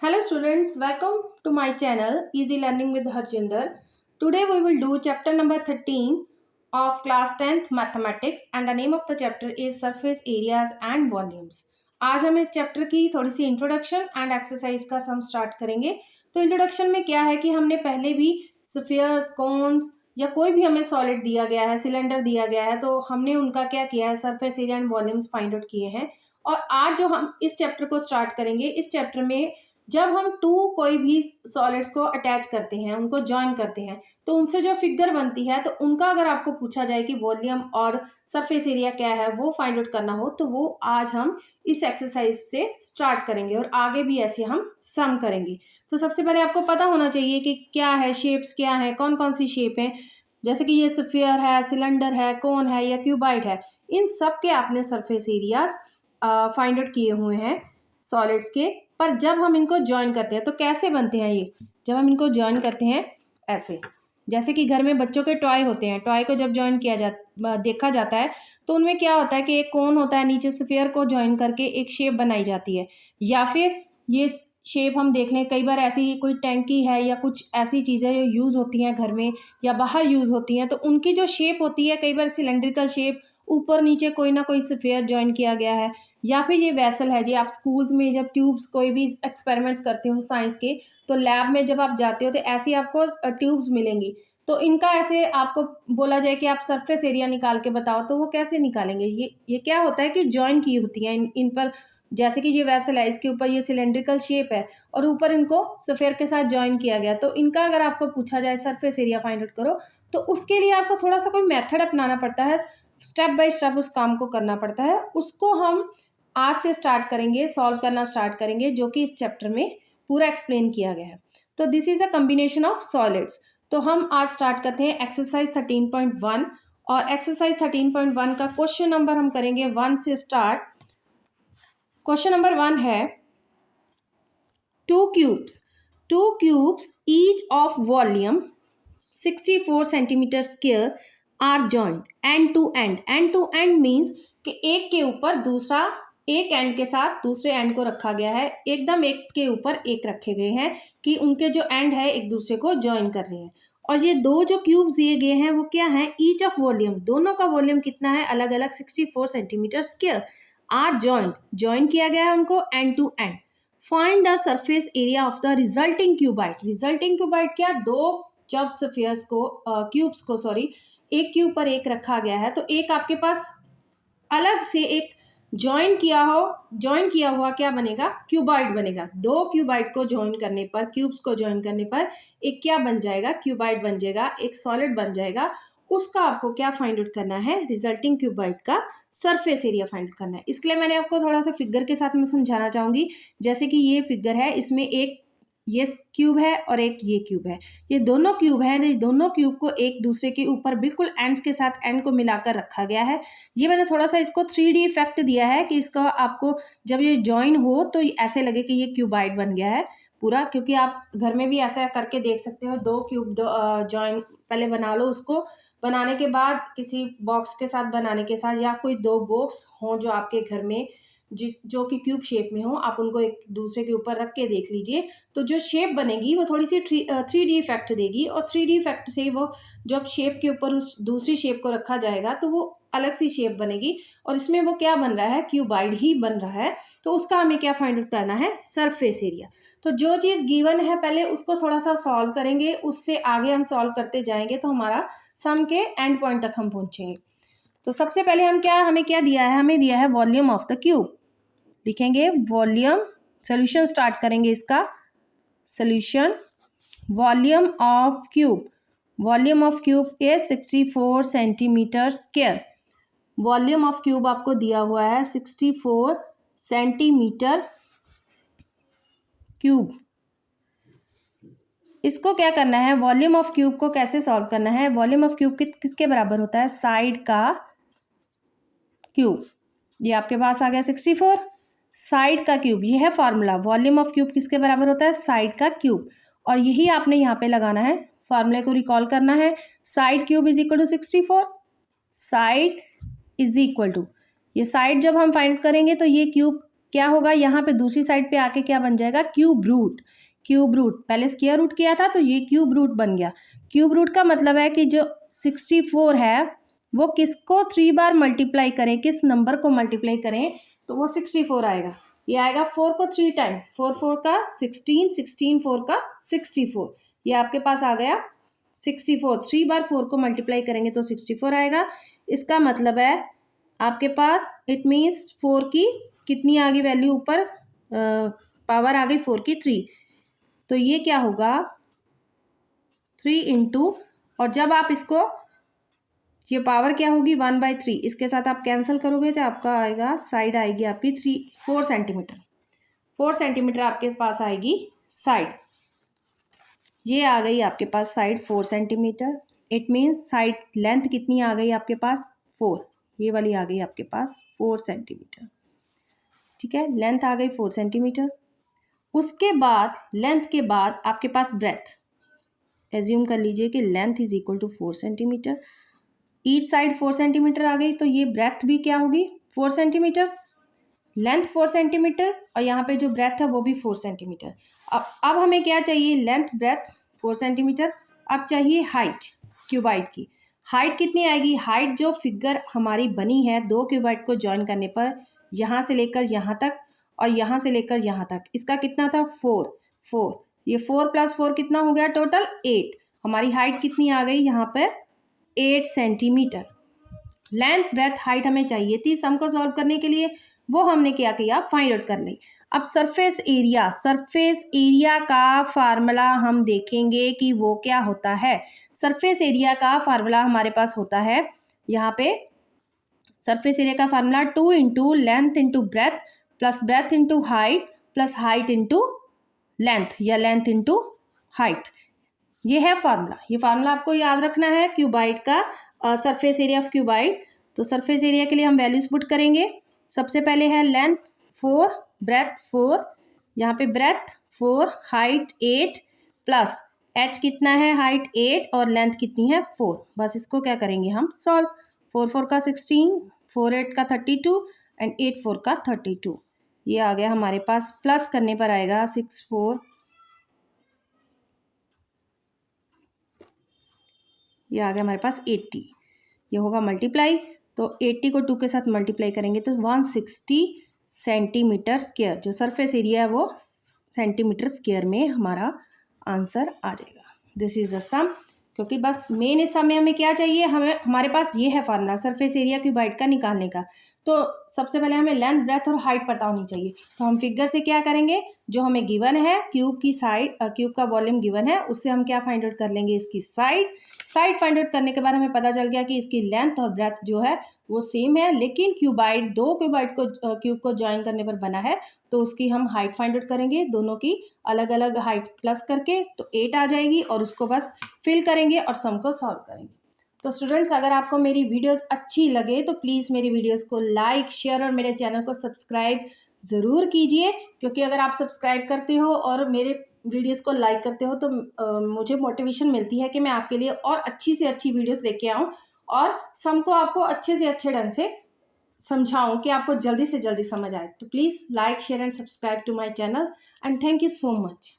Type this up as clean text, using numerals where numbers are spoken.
Hello students, welcome to my channel Easy Learning with Harjinder. Today we will do chapter number 13 of class 10th mathematics and the name of the chapter is surface areas and volumes. आज हम इस chapter की थोड़ी सी introduction and exercise का सम start करेंगे। तो introduction में क्या है कि हमने पहले भी स्फीयर्स, कोन्स या कोई भी हमें सॉलिड दिया गया है, सिलेंडर दिया गया है, तो हमने उनका क्या किया है, surface area and volumes find out किए हैं। और आज जो हम इस चैप्टर को स्टार्ट करेंगे, इस चैप्टर में जब हम कोई भी सॉलिड्स को अटैच करते हैं, उनको ज्वाइन करते हैं, तो उनसे जो फिगर बनती है, तो उनका अगर आपको पूछा जाए कि वॉल्यूम और सरफेस एरिया क्या है, वो फाइंड आउट करना हो, तो वो आज हम इस एक्सरसाइज से स्टार्ट करेंगे और आगे भी ऐसे हम सम करेंगे। तो सबसे पहले आपको पता होना चाहिए कि क्या है, शेप्स क्या है, कौन कौन सी शेप है। जैसे कि ये स्फीयर है, सिलेंडर है, कोन है या क्यूबाइड है, इन सब के आपने सरफेस एरियाज फाइंड आउट किए हुए हैं सॉलिड्स के। पर जब हम इनको ज्वाइन करते हैं तो कैसे बनते हैं ये, जब हम इनको ज्वाइन करते हैं ऐसे, जैसे कि घर में बच्चों के टॉय होते हैं, टॉय को जब ज्वाइन किया देखा जाता है, तो उनमें क्या होता है कि एक कोन होता है, नीचे स्फीयर को ज्वाइन करके एक शेप बनाई जाती है। या फिर ये शेप हम देख लें, कई बार ऐसी कोई टैंकी है या कुछ ऐसी चीज़ें जो यूज़ होती हैं घर में या बाहर यूज़ होती हैं, तो उनकी जो शेप होती है, कई बार सिलेंड्रिकल शेप, ऊपर नीचे कोई ना कोई स्फीयर ज्वाइन किया गया है। या फिर ये वैसल है जी, आप स्कूल्स में जब ट्यूब्स कोई भी एक्सपेरिमेंट्स करते हो साइंस के, तो लैब में जब आप जाते हो तो ऐसी आपको ट्यूब्स मिलेंगी। तो इनका ऐसे आपको बोला जाए कि आप सरफेस एरिया निकाल के बताओ, तो वो कैसे निकालेंगे। ये क्या होता है कि ज्वाइन की होती हैं इन पर। जैसे कि ये वैसल है, इसके ऊपर ये सिलेंड्रिकल शेप है और ऊपर इनको स्फीयर के साथ ज्वाइन किया गया। तो इनका अगर आपको पूछा जाए सरफेस एरिया फाइंड आउट करो, तो उसके लिए आपको थोड़ा सा कोई मेथड अपनाना पड़ता है, स्टेप बाय स्टेप उस काम को करना पड़ता है। उसको हम आज से स्टार्ट करेंगे, सॉल्व करना स्टार्ट करेंगे, जो कि इस चैप्टर में पूरा एक्सप्लेन किया गया है। तो this is a combination of solids. तो हम आज स्टार्ट करते हैं एक्सरसाइज 13.1 और एक्सरसाइज 13.1 का क्वेश्चन नंबर हम करेंगे 1 से स्टार्ट। क्वेश्चन नंबर 1 है, two cubes each of volume 64 centimetre square are joint end to end. End to end means कि एक के ऊपर दूसरा, एक एंड के साथ दूसरे एंड को रखा गया है, एकदम एक के ऊपर एक रखे गए हैं कि उनके जो एंड है एक दूसरे को ज्वाइन कर रहे हैं। और ये दो जो क्यूब्स दिए गए हैं वो क्या है, ईच ऑफ वॉल्यूम, दोनों का वॉल्यूम कितना है, अलग अलग 64 centimetre square, are joint, join किया गया है उनको end to end. Find the surface area of the resulting cuboid. Resulting cuboid क्या, दो जब स्फीयर्स को क्यूब्स को सॉरी एक के ऊपर एक रखा गया है, तो एक आपके पास अलग से एक ज्वाइन किया हुआ क्या बनेगा, क्यूबाइड बनेगा। दो क्यूबाइड को ज्वाइन करने पर, क्यूब्स को ज्वाइन करने पर एक क्या बन जाएगा, क्यूबाइड बन जाएगा, एक सॉलिड बन जाएगा। उसका आपको क्या फाइंड आउट करना है, रिजल्टिंग क्यूबाइड का सरफेस एरिया फाइंड आउट करना है। इसके लिए मैंने आपको थोड़ा सा फिगर के साथ में समझाना चाहूंगी। जैसे कि ये फिगर है, इसमें एक ये क्यूब है और एक ये क्यूब है, ये दोनों क्यूब हैं। ये दोनों क्यूब को एक दूसरे के ऊपर बिल्कुल एंड्स के साथ एंड को मिलाकर रखा गया है। ये मैंने थोड़ा सा इसको 3D इफेक्ट दिया है कि इसका आपको जब ये जॉइन हो तो ऐसे लगे कि ये क्यूबाइड बन गया है पूरा। क्योंकि आप घर में भी ऐसा करके देख सकते हो, दो क्यूब जॉइन पहले बना लो, उसको बनाने के बाद किसी बॉक्स के साथ बनाने के साथ, या कोई दो बॉक्स हों जो आपके घर में जो कि क्यूब शेप में हो, आप उनको एक दूसरे के ऊपर रख के देख लीजिए, तो जो शेप बनेगी वो थोड़ी सी 3D इफेक्ट देगी। और 3D इफेक्ट से वो जब शेप के ऊपर उस दूसरी शेप को रखा जाएगा तो वो अलग सी शेप बनेगी और इसमें वो क्या बन रहा है, क्यूबाइड ही बन रहा है। तो उसका हमें क्या फाइंड आउट करना है, सरफेस एरिया। तो जो चीज़ गिवन है पहले उसको थोड़ा सा सॉल्व करेंगे, उससे आगे हम सॉल्व करते जाएंगे तो हमारा सम के एंड पॉइंट तक हम पहुंचेंगे। तो सबसे पहले हमें क्या दिया है, हमें दिया है वॉल्यूम ऑफ द क्यूब। लिखेंगे वॉल्यूम, सोल्यूशन स्टार्ट करेंगे इसका। Solution, volume of cube, volume of cube is 64 centimetre square. Volume of cube आपको दिया हुआ है 64 सेंटीमीटर क्यूब। इसको क्या करना है, वॉल्यूम ऑफ क्यूब को कैसे सॉल्व करना है, वॉल्यूम ऑफ क्यूब किसके बराबर होता है, साइड का क्यूब। ये आपके पास आ गया 64, साइड का क्यूब, ये है फार्मूला। वॉल्यूम ऑफ क्यूब किसके बराबर होता है, साइड का क्यूब। और यही आपने यहाँ पे लगाना है, फार्मूले को रिकॉल करना है। Side cube is equal to 64, side is equal to, ये साइड जब हम फाइंड करेंगे तो ये क्यूब क्या होगा, यहाँ पे दूसरी साइड पे आके क्या बन जाएगा, क्यूब रूट। क्यूब रूट, पहले स्क्वायर रूट किया था तो ये क्यूब रूट बन गया। क्यूब रूट का मतलब है कि जो 64 है वो किसको 3 बार मल्टीप्लाई करें, किस नंबर को मल्टीप्लाई करें तो वो 64 आएगा। ये आएगा 4 को 3 टाइम, 4 4 का 16, 16 4 का 64, ये आपके पास आ गया 64। 3 बार 4 को मल्टीप्लाई करेंगे तो 64 आएगा। इसका मतलब है आपके पास, इट मीन्स 4 की कितनी आ गई वैल्यू ऊपर, पावर आ गई 4 की 3, तो ये क्या होगा 3 इंटू, और जब आप इसको, ये पावर क्या होगी 1/3, इसके साथ आप कैंसिल करोगे तो आपका आएगा, साइड आएगी आपकी 4 सेंटीमीटर। 4 सेंटीमीटर आपके पास आएगी साइड। ये आ गई आपके पास side 4 centimetre. It means side length कितनी आ गई आपके पास 4, ये वाली आ गई आपके पास 4 सेंटीमीटर। ठीक है, लेंथ आ गई 4 सेंटीमीटर। उसके बाद लेंथ के बाद आपके पास ब्रेथ, एज्यूम कर लीजिए कि length is equal to 4 centimetre, each side 4 centimetre आ गई, तो ये ब्रेथ भी क्या होगी 4 सेंटीमीटर, लेंथ 4 सेंटीमीटर और यहाँ पे जो ब्रेथ है वो भी 4 सेंटीमीटर। अब हमें क्या चाहिए, लेंथ ब्रेथ 4 सेंटीमीटर। अब चाहिए हाइट क्यूबाइड की। हाइट कितनी आएगी, हाइट जो फिगर हमारी बनी है दो क्यूबाइड को ज्वाइन करने पर, यहाँ से लेकर यहाँ तक और यहाँ से लेकर यहाँ तक, इसका कितना था 4, ये 4 + 4 कितना हो गया टोटल 8। हमारी हाइट कितनी आ गई यहाँ पर 8 सेंटीमीटर। लेंथ ब्रेथ हाइट हमें चाहिए थी, सम को सॉल्व करने के लिए वो हमने क्या किया, फाइंड आउट कर ली। अब सरफेस एरिया का फार्मूला हम देखेंगे कि वो क्या होता है। सरफेस एरिया का फार्मूला हमारे पास होता है, यहाँ पे सरफेस एरिया का formula 2 into length into breadth plus breadth into height plus height into length या लेंथ इंटू हाइट, ये है फार्मूला। ये फार्मूला आपको याद रखना है क्यूबाइड का, सरफेस एरिया ऑफ क्यूबाइड। तो सरफेस एरिया के लिए हम वैल्यूज पुट करेंगे। सबसे पहले है लेंथ 4, ब्रेथ 4, यहाँ पे ब्रेथ 4, हाइट 8 प्लस एच कितना है, हाइट 8 और लेंथ कितनी है 4। बस इसको क्या करेंगे हम सॉल्व। 4 4 का 16, 4 8 का 32 एंड 8 4 का 32, ये आ गया हमारे पास। प्लस करने पर आएगा 6 4, ये आ गया हमारे पास 80, ये होगा मल्टीप्लाई, तो 80 को 2 के साथ मल्टीप्लाई करेंगे तो 160 सेंटीमीटर स्क्वायर, जो सरफेस एरिया है वो सेंटीमीटर स्क्वायर में हमारा आंसर आ जाएगा। दिस इज द सम, क्योंकि बस मेन इस समय हमें क्या चाहिए, हमें हमारे पास ये है फार्मूला सरफेस एरिया क्यूबाइड का निकालने का। तो सबसे पहले हमें लेंथ ब्रेथ और हाइट पता होनी चाहिए। तो हम फिगर से क्या करेंगे, जो हमें गिवन है क्यूब की साइड, क्यूब का वॉल्यूम गिवन है, उससे हम क्या फाइंड आउट कर लेंगे, इसकी साइड फाइंड आउट करने के बाद हमें पता चल गया कि इसकी लेंथ और ब्रेथ जो है वो सेम है, लेकिन क्यूबाइड दो क्यूबाइड को क्यूब को ज्वाइन करने पर बना है, तो उसकी हम हाइट फाइंड आउट करेंगे, दोनों की अलग अलग हाइट प्लस करके, तो 8 आ जाएगी और उसको बस फिल करेंगे और सम को सॉल्व करेंगे। तो स्टूडेंट्स, अगर आपको मेरी वीडियोस अच्छी लगे तो प्लीज़ मेरी वीडियोस को लाइक शेयर और मेरे चैनल को सब्सक्राइब ज़रूर कीजिए, क्योंकि अगर आप सब्सक्राइब करते हो और मेरे वीडियोस को लाइक करते हो तो मुझे मोटिवेशन मिलती है कि मैं आपके लिए और अच्छी से अच्छी वीडियोस लेके आऊँ और सम को आपको अच्छे से अच्छे ढंग से समझाऊं कि आपको जल्दी से जल्दी समझ आए। तो please like share and subscribe to my channel and thank you so much.